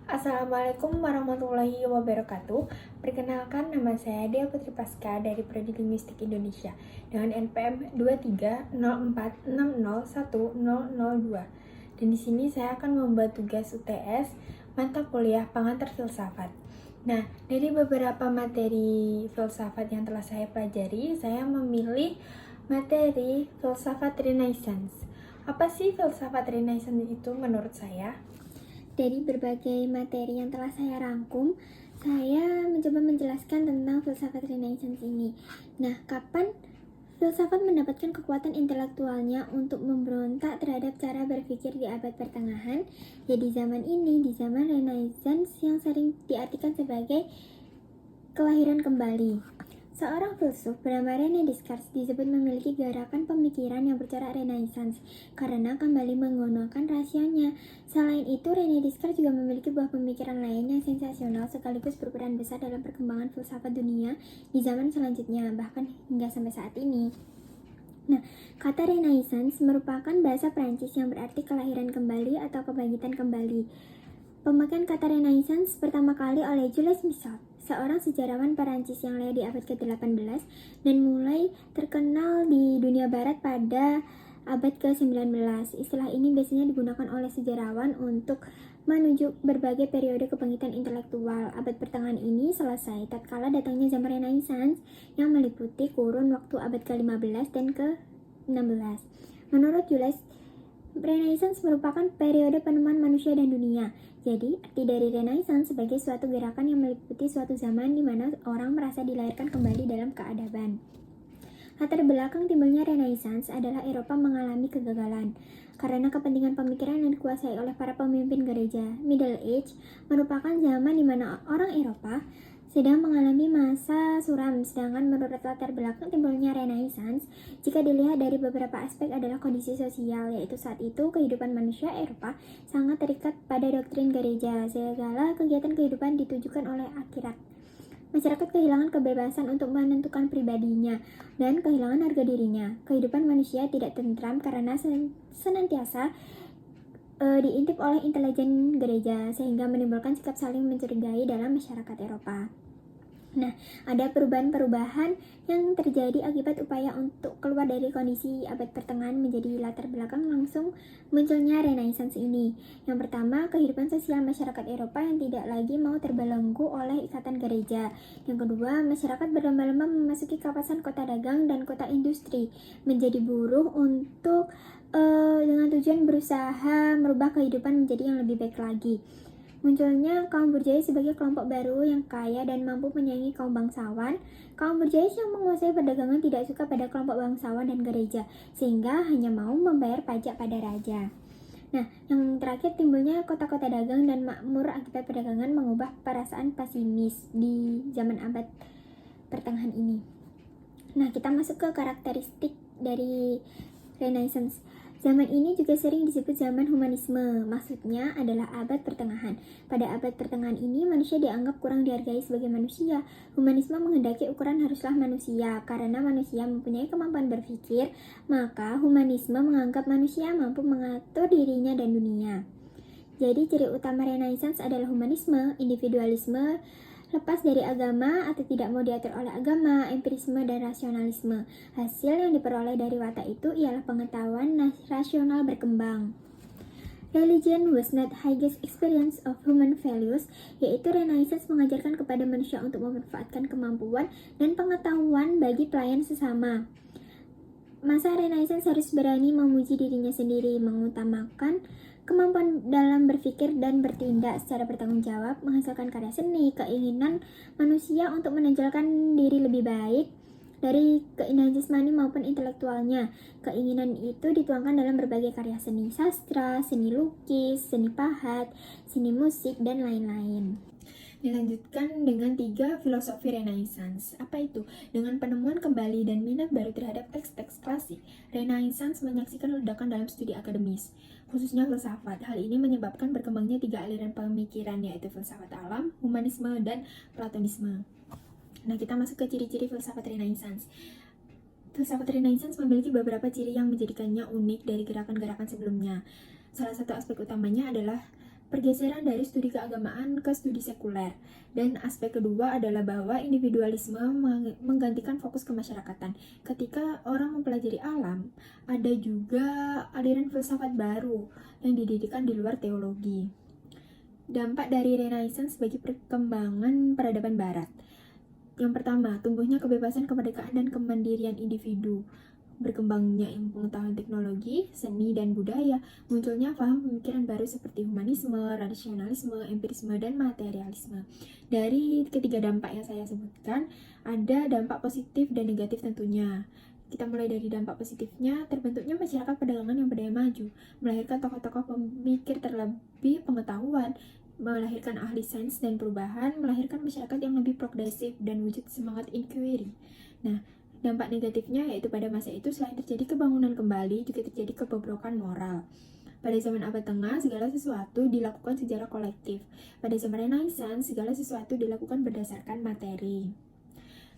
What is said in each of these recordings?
Assalamualaikum warahmatullahi wabarakatuh. Perkenalkan, nama saya Dea Putri Pasca dari Prodi Linguistik Indonesia dengan NPM 2304601002. Dan di sini saya akan membuat tugas UTS mata kuliah pengantar filsafat. Nah, dari beberapa materi filsafat yang telah saya pelajari, saya memilih materi filsafat Renaissance. Apa sih filsafat Renaissance itu menurut saya? Dari berbagai materi yang telah saya rangkum, saya mencoba menjelaskan tentang filsafat Renaissance ini. Nah, kapan filsafat mendapatkan kekuatan intelektualnya untuk memberontak terhadap cara berpikir di abad pertengahan? Ya, di zaman ini, di zaman Renaissance yang sering diartikan sebagai kelahiran kembali. Seorang filsuf bernama René Descartes disebut memiliki gerakan pemikiran yang bercorak Renaissance karena kembali menggunakan rasionya. Selain itu, René Descartes juga memiliki buah pemikiran lain yang sensasional sekaligus berperan besar dalam perkembangan filsafat dunia di zaman selanjutnya, bahkan hingga sampai saat ini. Nah, kata Renaissance merupakan bahasa Prancis yang berarti kelahiran kembali atau kebangkitan kembali. Pemakaian kata Renaissance pertama kali oleh Jules Michel, seorang sejarawan Perancis yang lahir di abad ke-18 dan mulai terkenal di dunia barat pada abad ke-19. Istilah ini biasanya digunakan oleh sejarawan untuk menunjuk berbagai periode kebangkitan intelektual. Abad pertengahan ini selesai tatkala datangnya zaman Renaissance yang meliputi kurun waktu abad ke-15 dan ke-16. Menurut Jules, Renaissance merupakan periode penemuan manusia dan dunia. Jadi, arti dari Renaissance sebagai suatu gerakan yang meliputi suatu zaman di mana orang merasa dilahirkan kembali dalam keadaban. Latar belakang timbulnya Renaissance adalah Eropa mengalami kegagalan karena kepentingan pemikiran yang dikuasai oleh para pemimpin gereja. Middle Age merupakan zaman di mana orang Eropa sedang mengalami masa suram, sedangkan menurut latar belakang timbulnya Renaissance, jika dilihat dari beberapa aspek adalah kondisi sosial, yaitu saat itu kehidupan manusia Eropa sangat terikat pada doktrin gereja, segala kegiatan kehidupan ditujukan oleh akhirat. Masyarakat kehilangan kebebasan untuk menentukan pribadinya dan kehilangan harga dirinya. Kehidupan manusia tidak tentram karena senantiasa diintip oleh intelijen gereja, sehingga menimbulkan sikap saling mencurigai dalam masyarakat Eropa. Nah, ada perubahan-perubahan yang terjadi akibat upaya untuk keluar dari kondisi abad pertengahan menjadi latar belakang langsung munculnya Renaissance ini. Yang pertama, kehidupan sosial masyarakat Eropa yang tidak lagi mau terbelenggu oleh ikatan gereja. Yang kedua, masyarakat berlomba-lomba memasuki kawasan kota dagang dan kota industri, menjadi buruh untuk dengan tujuan berusaha merubah kehidupan menjadi yang lebih baik lagi. Munculnya kaum Bourgeois sebagai kelompok baru yang kaya dan mampu menyaingi kaum bangsawan. Kaum Bourgeois yang menguasai perdagangan tidak suka pada kelompok bangsawan dan gereja, sehingga hanya mau membayar pajak pada raja. Nah, yang terakhir timbulnya kota-kota dagang dan makmur akibat perdagangan mengubah perasaan pesimis di zaman abad pertengahan ini. Nah, kita masuk ke karakteristik dari Renaissance. Zaman ini juga sering disebut zaman humanisme, maksudnya adalah abad pertengahan. Pada abad pertengahan ini, manusia dianggap kurang dihargai sebagai manusia. Humanisme menghendaki ukuran haruslah manusia, karena manusia mempunyai kemampuan berpikir, maka humanisme menganggap manusia mampu mengatur dirinya dan dunia. Jadi ciri utama Renaissance adalah humanisme, individualisme, lepas dari agama atau tidak mau diatur oleh agama, empirisme, dan rasionalisme. Hasil yang diperoleh dari watak itu ialah pengetahuan rasional berkembang. Religion was not highest experience of human values, yaitu Renaissance mengajarkan kepada manusia untuk memanfaatkan kemampuan dan pengetahuan bagi pelayan sesama. Masa Renaissance harus berani memuji dirinya sendiri, mengutamakan kemampuan dalam berpikir dan bertindak secara bertanggung jawab, menghasilkan karya seni, keinginan manusia untuk menonjolkan diri lebih baik dari keindahan jasmani maupun intelektualnya. Keinginan itu dituangkan dalam berbagai karya seni sastra, seni lukis, seni pahat, seni musik, dan lain-lain. Dilanjutkan dengan 3 filosofi Renaissance. Apa itu? Dengan penemuan kembali dan minat baru terhadap teks-teks klasik, Renaissance menyaksikan ledakan dalam studi akademis, khususnya filsafat. Hal ini menyebabkan berkembangnya 3 aliran pemikiran, yaitu filsafat alam, humanisme, dan platonisme. Nah, kita masuk ke ciri-ciri filsafat Renaissance. Filsafat Renaissance memiliki beberapa ciri yang menjadikannya unik dari gerakan-gerakan sebelumnya. Salah satu aspek utamanya adalah pergeseran dari studi keagamaan ke studi sekuler. Dan aspek kedua adalah bahwa individualisme menggantikan fokus kemasyarakatan. Ketika orang mempelajari alam, ada juga aliran filsafat baru yang didirikan di luar teologi. Dampak dari Renaissance bagi perkembangan peradaban barat. Yang pertama, tumbuhnya kebebasan, kemerdekaan, dan kemandirian individu. Berkembangnya ilmu pengetahuan, teknologi, seni, dan budaya, munculnya paham pemikiran baru seperti humanisme, rasionalisme, empirisme, dan materialisme. Dari ketiga dampak yang saya sebutkan, ada dampak positif dan negatif tentunya. Kita mulai dari dampak positifnya, terbentuknya masyarakat perdagangan yang berdaya maju, melahirkan tokoh-tokoh pemikir terlebih pengetahuan, melahirkan ahli sains dan perubahan, melahirkan masyarakat yang lebih progresif dan wujud semangat inquiry. Nah, dampak negatifnya yaitu pada masa itu selain terjadi kebangunan kembali, juga terjadi kebobrokan moral. Pada zaman abad tengah, segala sesuatu dilakukan secara kolektif. Pada zaman Renaissance, segala sesuatu dilakukan berdasarkan materi.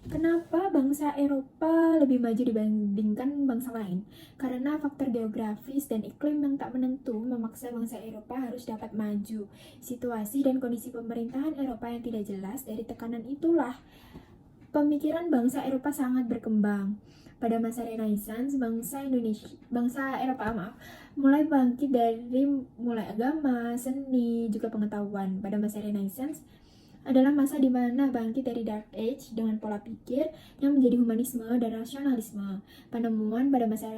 Kenapa bangsa Eropa lebih maju dibandingkan bangsa lain? Karena faktor geografis dan iklim yang tak menentu memaksa bangsa Eropa harus dapat maju. Situasi dan kondisi pemerintahan Eropa yang tidak jelas, dari tekanan itulah pemikiran bangsa Eropa sangat berkembang. Pada masa Renaissance, bangsa Eropa mulai bangkit dari mulai agama, seni, juga pengetahuan. Pada masa Renaissance adalah masa di mana bangkit dari Dark Age dengan pola pikir yang menjadi humanisme dan rasionalisme. Penemuan pada masa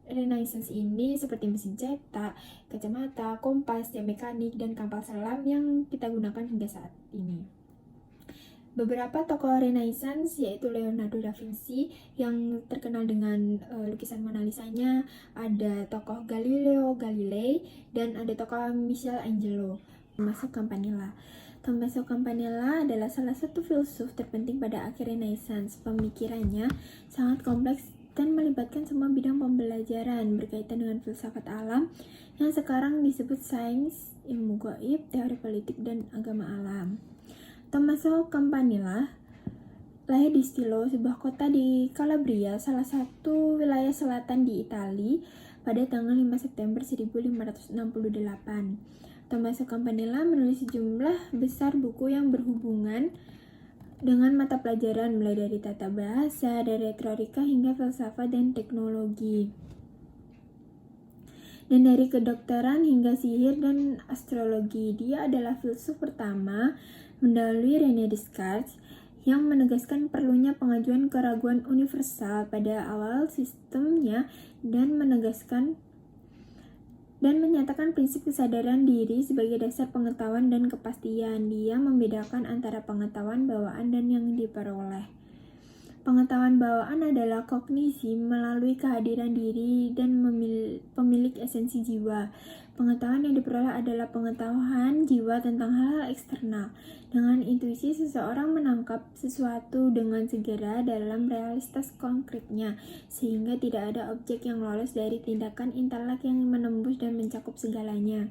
Renaissance ini seperti mesin cetak, kacamata, kompas, jam mekanik, dan kapal selam yang kita gunakan hingga saat ini. Beberapa tokoh Renaissance yaitu Leonardo da Vinci yang terkenal dengan lukisan Mona Lisa-nya, ada tokoh Galileo Galilei, dan ada tokoh Michelangelo. Tommaso Campanella. Tommaso Campanella adalah salah satu filsuf terpenting pada akhir Renaissance. Pemikirannya sangat kompleks dan melibatkan semua bidang pembelajaran berkaitan dengan filsafat alam yang sekarang disebut sains, ilmu gaib, teori politik, dan agama alam. Tommaso Campanella lahir di Stilo, sebuah kota di Calabria, salah satu wilayah selatan di Italia, pada tanggal 5 September 1568. Tommaso Campanella menulis sejumlah besar buku yang berhubungan dengan mata pelajaran, mulai dari tata bahasa, dari retorika, hingga filsafat dan teknologi. Dan dari kedokteran hingga sihir dan astrologi. Dia adalah filsuf pertama mendahului René Descartes yang menegaskan perlunya pengajuan keraguan universal pada awal sistemnya dan menyatakan prinsip kesadaran diri sebagai dasar pengetahuan dan kepastian. Dia membedakan antara pengetahuan bawaan dan yang diperoleh. Pengetahuan bawaan adalah kognisi melalui kehadiran diri dan pemilik esensi jiwa. Pengetahuan yang diperoleh adalah pengetahuan jiwa tentang hal-hal eksternal. Dengan intuisi, seseorang menangkap sesuatu dengan segera dalam realitas konkretnya, sehingga tidak ada objek yang lolos dari tindakan intelek yang menembus dan mencakup segalanya.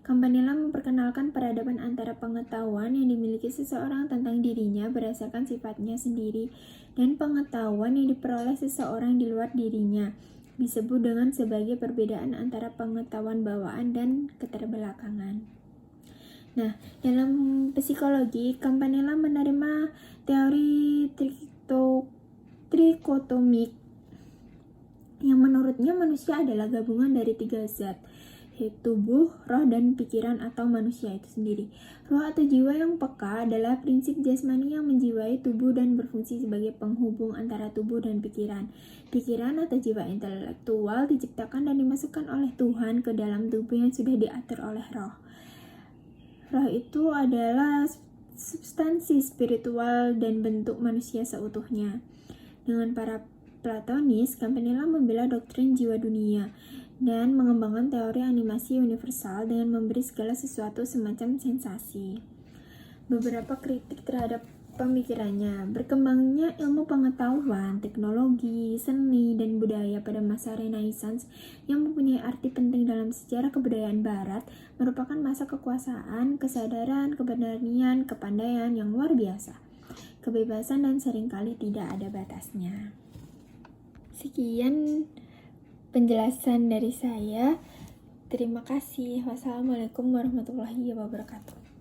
Campanella memperkenalkan peradaban antara pengetahuan yang dimiliki seseorang tentang dirinya berdasarkan sifatnya sendiri dan pengetahuan yang diperoleh seseorang di luar dirinya, disebut dengan sebagai perbedaan antara pengetahuan bawaan dan keterbelakangan. Nah, dalam psikologi, Campanella menerima teori trikotomik yang menurutnya manusia adalah gabungan dari 3 zat, tubuh, roh, dan pikiran atau manusia itu sendiri. Roh atau jiwa yang peka adalah prinsip jasmani yang menjiwai tubuh dan berfungsi sebagai penghubung antara tubuh dan pikiran. Pikiran atau jiwa intelektual diciptakan dan dimasukkan oleh Tuhan ke dalam tubuh yang sudah diatur oleh roh. Roh itu adalah substansi spiritual dan bentuk manusia seutuhnya. Dengan para Platonis, Campanella membela doktrin jiwa dunia dan mengembangkan teori animasi universal dengan memberi segala sesuatu semacam sensasi. Beberapa kritik terhadap pemikirannya: berkembangnya ilmu pengetahuan, teknologi, seni, dan budaya pada masa Renaissance yang mempunyai arti penting dalam sejarah kebudayaan Barat merupakan masa kekuasaan, kesadaran, keberanian, kepandaian yang luar biasa, kebebasan, dan seringkali tidak ada batasnya. Sekian penjelasan dari saya. Terima kasih. Wassalamualaikum warahmatullahi wabarakatuh.